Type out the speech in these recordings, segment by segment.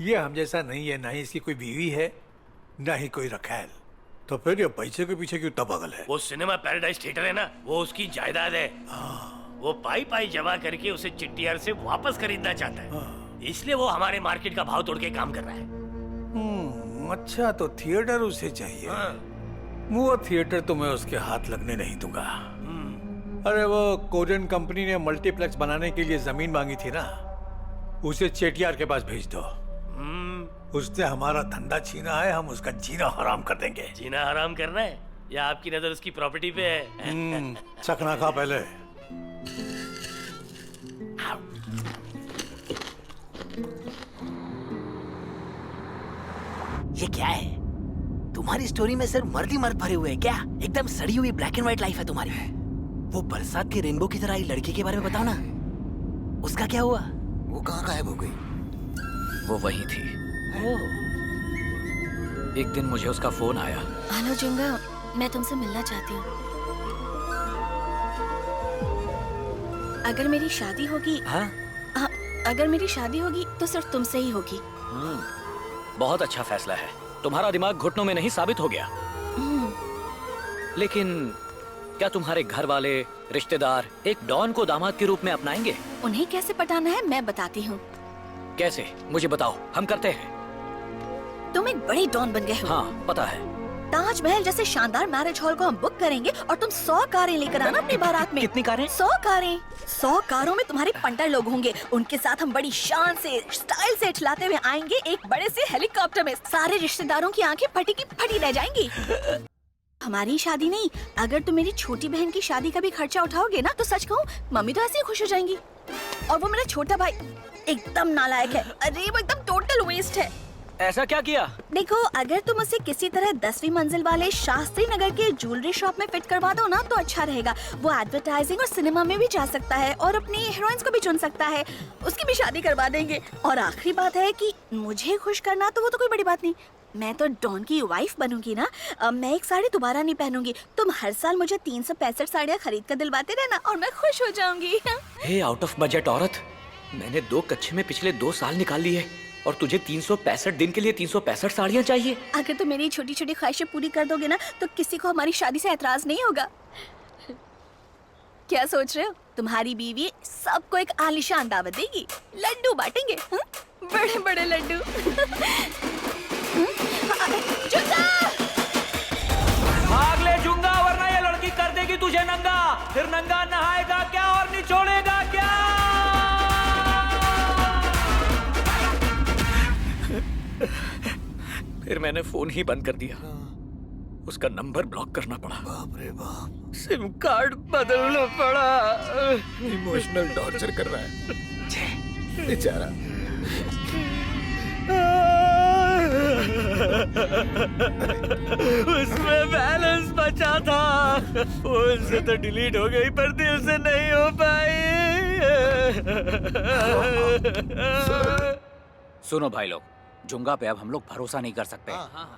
ये हम जैसा नहीं है, ना ही इसकी कोई बीवी है, ना ही कोई रखैल। तो फिर ये पैसे के पीछे क्यों पागल है? वो सिनेमा पैराडाइज थिएटर है ना, वो उसकी जायदाद है। वो पाई पाई जमा करके उसे चिट्टियार से वापस खरीदना चाहता है, इसलिए वो हमारे मार्केट का भाव तोड़ के काम कर रहा है। अच्छा, तो थिएटर उसे चाहिए। वो थिएटर तो मैं उसके हाथ लगने नहीं दूंगा। अरे वो कोरियन कंपनी ने मल्टीप्लेक्स बनाने के लिए जमीन मांगी थी ना, उसे चेटियार के पास भेज दो। उसने हमारा धंधा छीना है, हम उसका जीना हराम कर देंगे। जीना हराम करना है या आपकी नजर उसकी प्रॉपर्टी पे है? चखना खा पहले। ये क्या है? तुम्हारी स्टोरी में सिर्फ मर्द ही मर्द भरे हुए हैं क्या? एकदम सड़ी हुई ब्लैक एंड व्हाइट लाइफ है तुम्हारी। वो बरसात के रेनबो की तरह आई लड़की के बारे में बताओ ना, उसका क्या हुआ? वो कहाँ गायब हो गई? वो वही थी। एक दिन मुझे उसका फोन आया। हेलो जुंगा, मैं तुमसे मिलना चाहती हूँ। अगर मेरी शादी होगी, हाँ? अगर मेरी शादी होगी तो सिर्फ तुमसे ही होगी। बहुत अच्छा फैसला है। तुम्हारा दिमाग घुटनों में नहीं साबित हो गया। लेकिन क्या तुम्हारे घर वाले, रिश्तेदार एक डॉन को दामाद के रूप में अपनाएंगे? उन्हें कैसे पटाना है मैं बताती हूँ। कैसे? मुझे बताओ, हम करते हैं। तुम एक बड़े डॉन बन गए हो। हाँ, पता है। ताजमहल जैसे शानदार मैरिज हॉल को हम बुक करेंगे और तुम 100 कारें लेकर आना अपनी बारात में। कितनी कारें? 100 कारें। 100 कारों में तुम्हारे पंटर लोग होंगे। उनके साथ हम बड़ी शान से, स्टाइल से चलाते हुए आएंगे एक बड़े से हेलीकॉप्टर में। सारे रिश्तेदारों की आंखें फटी की फटी रह जाएंगी। हमारी शादी नहीं, अगर तुम मेरी छोटी बहन की शादी का भी खर्चा उठाओगे ना, तो सच कहूँ मम्मी तो ऐसे ही खुश हो जाएंगी। और वो मेरा छोटा भाई एकदम नालायक है। अरे वो एकदम टोटल वेस्ट है। ऐसा क्या किया? देखो, अगर तुम उसे किसी तरह 10वीं मंजिल वाले शास्त्री नगर के ज्वेलरी शॉप में फिट करवा दो ना, तो अच्छा रहेगा। वो एडवर्टाइजिंग और सिनेमा में भी जा सकता है और अपनी हीरोइंस को भी चुन सकता है। उसकी भी शादी करवा देंगे। और आखिरी बात है कि मुझे खुश करना, तो वो तो कोई बड़ी बात नहीं। मैं तो डॉन की वाइफ बनूंगी ना। मैं एक साड़ी दोबारा नहीं पहनूंगी। तुम हर साल मुझे 365 साड़ियाँ खरीद कर दिलवाते रहना और मैं खुश हो जाऊंगी। हे आउट ऑफ बजट औरत, मैंने 2 कच्चे में पिछले 2 साल निकाल लिए और तुझे 365 दिन के लिए 365 साड़ियाँ चाहिए? अगर तुम मेरी छोटी छोटी ख्वाहिशें पूरी कर दोगे ना, तो किसी को हमारी शादी से एतराज नहीं होगा। क्या सोच रहे हो? तुम्हारी बीवी सबको एक आलीशान दावत देगी, लड्डू बांटेंगे, बड़े बड़े लड्डू। भाग ले जुंगा, वरना ये लड़की कर देगी तुझे नंगा। फिर नंगा नहाएगा क्या और निचोड़ेगा क्या? फिर मैंने फोन ही बंद कर दिया। उसका नंबर ब्लॉक करना पड़ा। बाप रे बाप, सिम कार्ड बदलना पड़ा। इमोशनल टॉर्चर कर रहा है बेचारा। उसमें बैलेंस बचा था, उससे तो डिलीट हो गई पर दिल से नहीं हो पाई। सुनो भाई लोग, जुंगा पे अब हम लोग भरोसा नहीं कर सकते।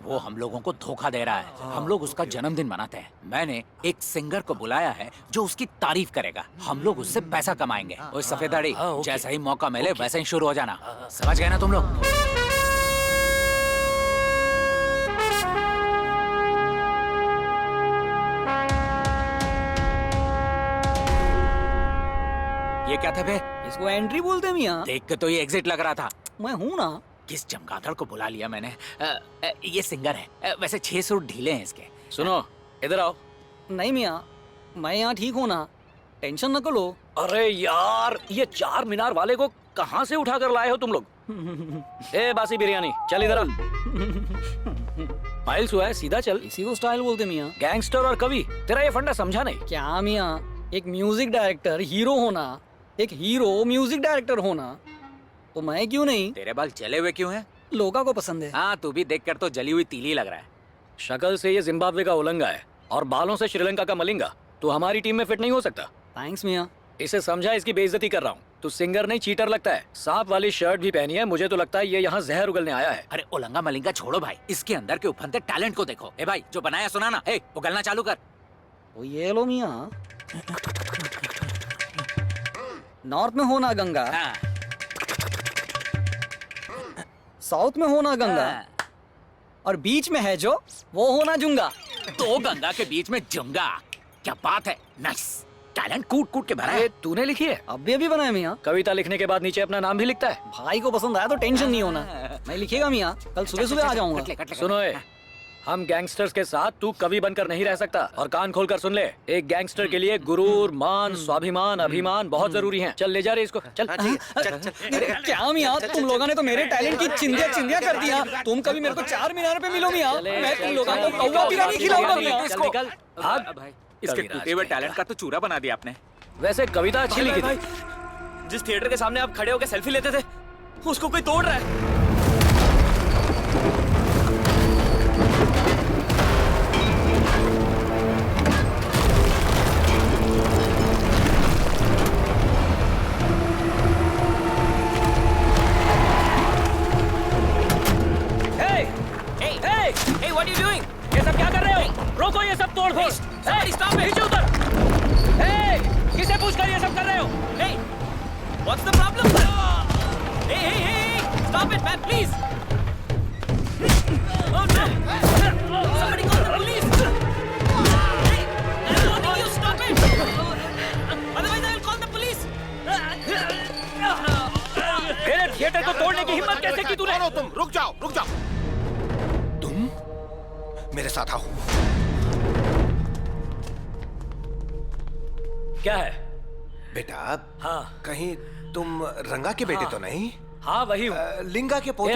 वो हम लोगों को धोखा दे रहा है। हम लोग उसका जन्मदिन मनाते हैं। मैंने एक सिंगर को बुलाया है जो उसकी तारीफ करेगा। हम लोग उससे पैसा कमाएंगे। उस सफेदाड़ी, जैसा ही मौका मिले वैसे ही शुरू हो जाना। समझ गए ना तुम लोग? ये क्या था बे? इसको एंट्री बोलते हैं मियां। देख के तो ये एग्जिट लग रहा था। मैं हूँ ना। किस चमगादड़ को बुला लिया मैंने। ये सिंगर है। वैसे 6 सूट ढीले हैं इसके। सुनो, इधर आओ। नहीं मियां, मैं यहाँ ठीक हूँ ना, टेंशन न करो। अरे यार, ये 4 मीनार वाले को कहाँ से उठा कर लाए हो तुम लोग? ए बासी बिरयानी, चल इधर आ। माइल्स हुआ है, सीधा चल। इसी को स्टाइल बोलते मियां। गैंगस्टर और कवि, तेरा ये फंडा समझा नहीं क्या मियां? एक म्यूजिक डायरेक्टर हीरो होना, एक हीरो म्यूजिक डायरेक्टर होना, तो मैं क्यों नहीं? तेरे बाल जले हुए क्यों हैं? लोगों को पसंद है। हाँ, तू भी देखकर तो जली हुई तीली लग रहा है। शक्ल से ये जिम्बाब्वे का उलंगा है और बालों से श्रीलंका का मलिंगा। तू हमारी टीम में फिट नहीं हो सकता। थैंक्स मियां। इसे समझा, इसकी बेइज्जती कर रहा हूँ। तू सिंगर नहीं, चीटर लगता है। सांप वाली शर्ट भी पहनी है। मुझे तो लगता है ये यहाँ जहर उगलने आया है। अरे उलंगा मलिंगा छोड़ो भाई, इसके अंदर के उफनते टैलेंट को देखो। ए भाई, जो बनाया सुना ना, ए उगलना चालू कर। तो ये लो मियां, नॉर्थ में हो ना गंगा, हाँ। साउथ में होना गंगा और बीच में है जो वो होना जुंगा। तो गंगा के बीच में जुंगा, क्या बात है। नाइस, टैलेंट कूट कूट के भरा है। तूने लिखी है? अभी बनाया मियाँ। कविता लिखने के बाद नीचे अपना नाम भी लिखता है। भाई को पसंद आया तो टेंशन नहीं होना। मैं लिखेगा मियाँ, कल सुबह सुबह आ जाऊंगा। सुनो ए, हम गैंगस्टर्स के साथ तू कवि बनकर नहीं रह सकता। और कान खोलकर सुन ले, एक गैंगस्टर के लिए गुरूर, मान, स्वाभिमान, अभिमान बहुत जरूरी हैं। चल ले जा रे इसको, चल। क्या मियाँ, तुम लोगों ने तो मेरे टैलेंट की चिंदिया चिंदिया कर दिया। तुम कभी मेरे को 4 मीनार पे मिलो मियाँ, मैं तुम लोगों को कौवा बिरयानी खिलाऊंगा मियाँ। चल निकल, भाग। इसके टूटे हुए टैलेंट का तो चूरा बना दिया आपने। वैसे कविता अच्छी लिखी थी। जिस थिएटर के सामने आप खड़े होकर सेल्फी लेते थे, उसको कोई तोड़ रहा है। Hey, what are you doing? ये सब क्या कर रहे हो? रोको ये सब तोड़-फोड़। Stop it! नीचे उतर। Hey, किसे पूछकर ये सब कर रहे हो? Hey, what's the problem? Hey, stop it, man, please. Oh no! Somebody call the police. Hey, I'm warning you, stop it. Otherwise, I will call the police. मेरे थिएटर को तोड़ने की हिम्मत कैसे की तूने? तुम रुक जाओ। तुम मेरे साथ आओ। क्या है? बेटा, हाँ। कहीं तुम रंगा के बेटे तो नहीं? हाँ वही हूँ। लिंगा के पोते?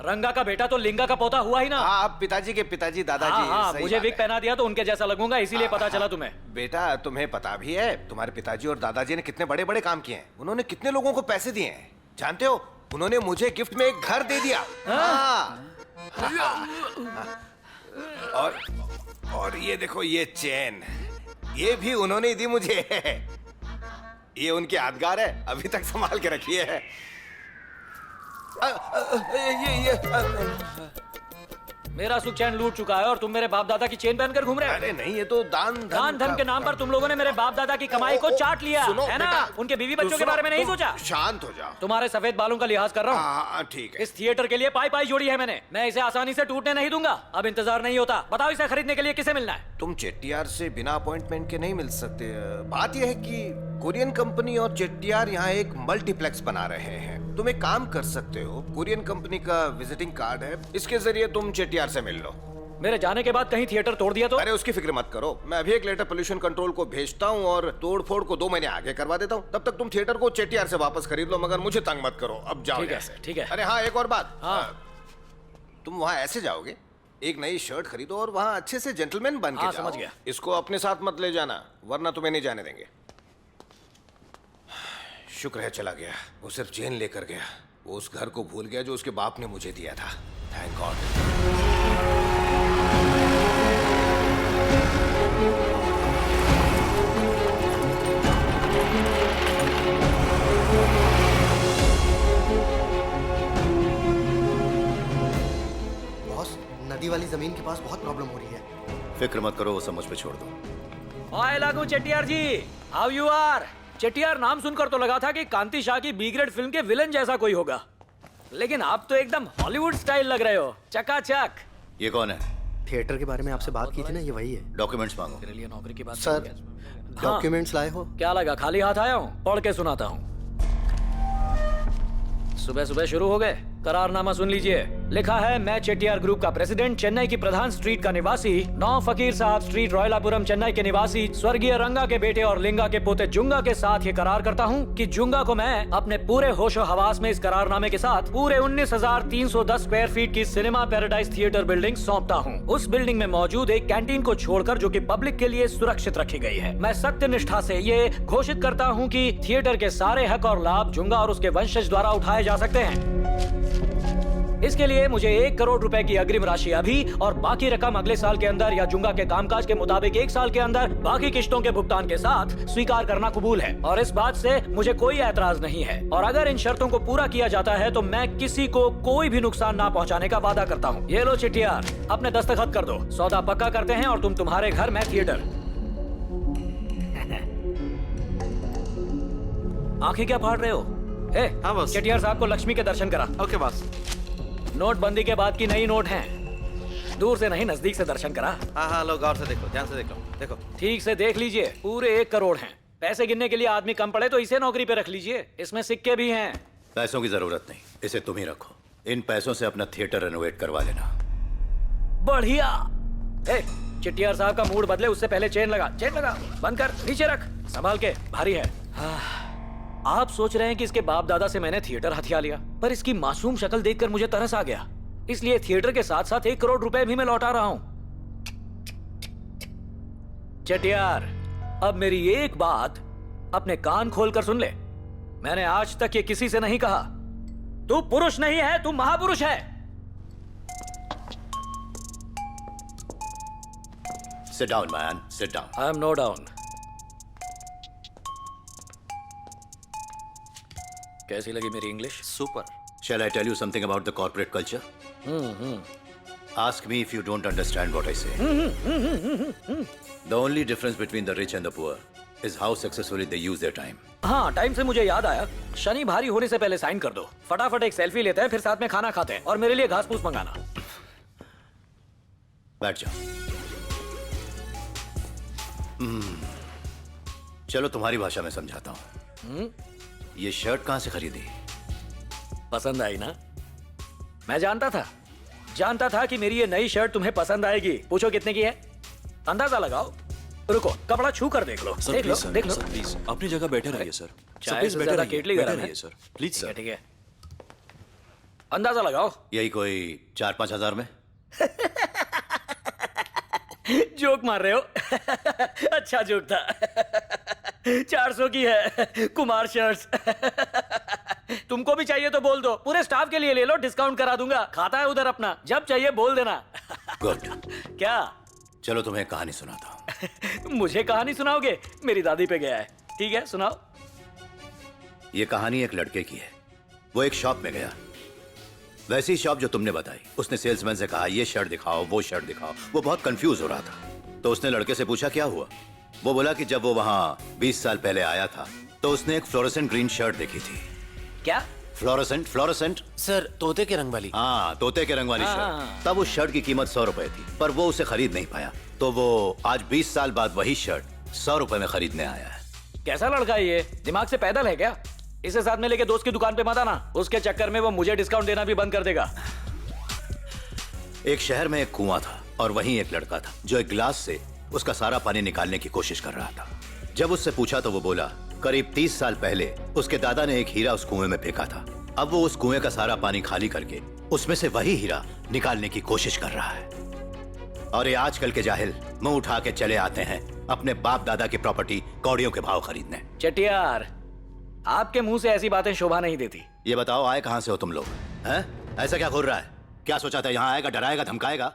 रंगा का बेटा तो लिंगा का पोता हुआ ही ना। हाँ, पिताजी के पिताजी, दादाजी। हाँ, सही मुझे बात विग है। पहना दिया तो उनके जैसा लगूंगा, इसीलिए पता चला तुम्हें। बेटा, तुम्हें पता भी है तुम्हारे पिताजी और दादाजी ने कितने बड़े बड़े काम किए हैं। उन्होंने कितने लोगों को पैसे दिए हैं जानते हो? उन्होंने मुझे गिफ्ट में एक घर दे दिया। हाँ। और ये देखो, ये चेन, ये भी उन्होंने ही दी मुझे। ये उनके यादगार है, अभी तक संभाल के रखी है। मेरा सुख चैन लूट चुका है और तुम मेरे बाप दादा की चेन पहनकर घूम रहे हो। अरे नहीं, ये तो दान धन के नाम पर तुम लोगों ने मेरे बाप दादा की कमाई को चाट लिया है ना? उनके बीवी बच्चों के बारे में नहीं सोचा। शांत हो जाओ। तुम्हारे सफेद बालों का लिहाज कर रहा हूँ। हाँ, ठीक है। इस थिएटर के लिए पाई पाई जोड़ी है मैंने। मैं इसे आसानी से टूटने नहीं दूंगा। अब इंतजार नहीं होता। बताओ इसे खरीदने के लिए किसे मिलना है? तुम चेट्टियार से बिना अपॉइंटमेंट के नहीं मिल सकते। बात यह है कि कोरियन कंपनी और चेट्टियार यहाँ एक मल्टीप्लेक्स बना रहे हैं। तुम एक काम कर सकते हो, कोरियन कंपनी का विजिटिंग कार्ड है, इसके जरिए तुम चेट्टियार से मिल लो। मेरे जाने के बाद कहीं थिएटर तोड़ दिया तो? अरे उसकी फिक्र मत करो, मैं अभी एक लेटर पोल्यूशन कंट्रोल को भेजता हूँ और तोड़फोड़ को 2 महीने आगे करवा देता हूँ। तब तक तुम थिएटर को चेट्टियार से वापस खरीद लो, मगर मुझे तंग मत करो। अब जाओ यहाँ से। ठीक है। अरे हाँ, एक और बात। हाँ। तुम वहाँ ऐसे जाओगे, एक नई शर्ट खरीदो और वहाँ अच्छे से जेंटलमैन बन के हाँ, जाओ। समझ गया। इसको अपने साथ मत ले जाना, वरना तुम्हें नहीं जाने देंगे। शुक्र है चला गया, वो सिर्फ चेन लेकर गया। वो उस घर को भूल गया जो उसके बाप ने मुझे दिया था। Thank God. बॉस, नदी वाली जमीन के पास बहुत प्रॉब्लम हो रही है। फिक्र मत करो, वो सब मुझ पे छोड़ दो। हाय लागू चेट्टियार जी, हाउ यू आर? चेट्टियार नाम सुनकर तो लगा था कि कांति शाह की बी ग्रेड फिल्म के विलन जैसा कोई होगा, लेकिन आप तो एकदम हॉलीवुड स्टाइल लग रहे हो। चकाचक। ये कौन है? थिएटर के बारे में आपसे बात की थी ना, ये वही है। डॉक्यूमेंट्स मांगो। मेरे लिए नौकरी की बात सर, डॉक्यूमेंट्स लाए हो? क्या लगा खाली हाथ आया हूँ? पढ़ के सुनाता हूँ। सुबह सुबह शुरू हो गए। करारनामा सुन लीजिए। लिखा है, मैं चेट्टियार ग्रुप का प्रेसिडेंट, चेन्नई की प्रधान स्ट्रीट का निवासी, 9 फकीर साहब स्ट्रीट, रॉयलापुरम, चेन्नई के निवासी, स्वर्गीय रंगा के बेटे और लिंगा के पोते जुंगा के साथ ये करार करता हूँ कि जुंगा को मैं अपने पूरे होशो हवास में इस करारनामे के साथ पूरे 19,310 स्क्वायर फीट की सिनेमा पैराडाइज थिएटर बिल्डिंग सौंपता हूँ। उस बिल्डिंग में मौजूद एक कैंटीन को छोड़कर, जो कि पब्लिक के लिए सुरक्षित रखी गई है। मैं सत्य निष्ठा से ये घोषित करता हूँ कि थिएटर के सारे हक और लाभ जुंगा और उसके वंशज द्वारा उठाए जा सकते हैं। इसके लिए मुझे 1 करोड़ रुपए की अग्रिम राशि अभी और बाकी रकम अगले साल के अंदर या जुंगा के कामकाज के मुताबिक 1 साल के अंदर बाकी किश्तों के भुगतान के साथ स्वीकार करना कबूल है। और इस बात से मुझे कोई ऐतराज नहीं है। और अगर इन शर्तों को पूरा किया जाता है तो मैं किसी को कोई भी नुकसान ना पहुंचाने का वादा करता हूँ। ये लो चेट्टियार, अपने दस्तखत कर दो। सौदा पक्का करते हैं और तुम तुम्हारे घर, मैं थिएटर। आंखें क्या फाड़ रहे हो? हाँ बॉस। चेट्टियार साहब को लक्ष्मी के दर्शन करा। Okay boss. नोटबंदी के बाद की नई नोट हैं। दूर से नहीं, नजदीक से दर्शन करा। हाँ हाँ लो, गौर से देखो, ध्यान से देखो, देखो। ठीक से देख लीजिए, पूरे 1 करोड़ हैं। पैसे गिनने के लिए आदमी कम पड़े तो इसे नौकरी पे रख लीजिए, इसमें सिक्के भी हैं। पैसों की जरूरत नहीं, इसे तुम ही रखो। इन पैसों से अपना थिएटर रेनोवेट करवा लेना। बढ़िया। ए, चिट्टियार साहब का मूड बदले उससे पहले चेन लगा, चेन लगा, बंद कर, नीचे रख, संभाल के, भारी है। आप सोच रहे हैं कि इसके बाप दादा से मैंने थिएटर हथिया लिया, पर इसकी मासूम शक्ल देखकर मुझे तरस आ गया, इसलिए थिएटर के साथ साथ 1 करोड़ रुपए भी मैं लौटा रहा हूं। चटियार, अब मेरी एक बात अपने कान खोलकर सुन ले। मैंने आज तक ये किसी से नहीं कहा। तू पुरुष नहीं है, तू महापुरुष है। Sit down, man. Sit down. I am no down. कैसी लगी मेरी English? Super. Shall I tell you something about the corporate culture? Ask me if you don't understand what I say. The only difference between the rich and the poor is how successfully they use their time. हाँ, time से मुझे याद आया, शनि भारी होने से पहले sign कर दो। फटाफट एक सेल्फी लेते हैं, फिर साथ में खाना खाते हैं, और मेरे लिए घास फूस मंगाना। बैठ जाओ। चलो तुम्हारी भाषा में समझाता हूँ। ये शर्ट कहाँ से खरीदी? पसंद आई ना? मैं जानता था कि मेरी ये नई शर्ट तुम्हें पसंद आएगी। पूछो कितने की है? अंदाजा लगाओ। रुको, कपड़ा छू कर देख लो। देख लो, देख लो। प्लीज अपनी जगह बैठे रहिए सर। चाय से ज्यादा केटली गरम है सर। Please sir. ठीक है, अंदाजा लगाओ। यही कोई 4-5 हजार में। जोक मार रहे हो? अच्छा जोक था। 400 की है, कुमार शर्ट्स। तुमको भी चाहिए तो बोल दो, पूरे स्टाफ के लिए ले लो, डिस्काउंट करा दूंगा। खाता है उधर अपना, जब चाहिए बोल देना। गुड। क्या? चलो तुम्हें कहानी सुनाता हूँ। मुझे कहानी सुनाओगे? मेरी दादी पे गया है। ठीक है, सुनाओ। ये कहानी एक लड़के की है। वो एक शॉप में गया, वैसी शॉप जो तुमने बताई। उसने सेल्समैन से कहा ये शर्ट दिखाओ, वो शर्ट दिखाओ। वो बहुत कंफ्यूज हो रहा था, तो उसने लड़के से पूछा क्या हुआ। वो बोला कि जब वो वहां 20 साल पहले आया था तो उसने एक फ्लोरेसेंट ग्रीन शर्ट देखी थी। क्या? फ्लोरेसेंट सर, तोते के रंग वाली। हाँ, तोते के रंग वाली शर्ट। तब उस शर्ट की कीमत 100 रुपए थी, पर वो उसे खरीद नहीं पाया। तो वो आज 20 साल बाद वही शर्ट 100 रुपए में खरीदने आया है। कैसा लड़का है ये? दिमाग से पैदल है क्या? इसे साथ में लेके दोस्त की दुकान पे मत आना, उसके चक्कर में वो मुझे डिस्काउंट देना भी बंद कर देगा। एक शहर में एक कुआं था और वहीं एक लड़का था जो एक गिलास से उसका सारा पानी निकालने की कोशिश कर रहा था। जब उससे पूछा तो वो बोला करीब 30 साल पहले उसके दादा ने एक हीरा उस कुएं में फेंका था। अब वो उस कुएं का सारा पानी खाली करके उसमें से वही हीरा निकालने की कोशिश कर रहा है। और ये आजकल के जाहिल मुंह उठा के चले आते हैं अपने बाप दादा की प्रॉपर्टी कौड़ियों के भाव खरीदने। चटियार, आपके मुंह से ऐसी बातें शोभा नहीं देती। ये बताओ आए कहां से हो तुम लोग? हैं? ऐसा क्या घूर रहा है? क्या सोचा था यहाँ आएगा, डराएगा, धमकाएगा?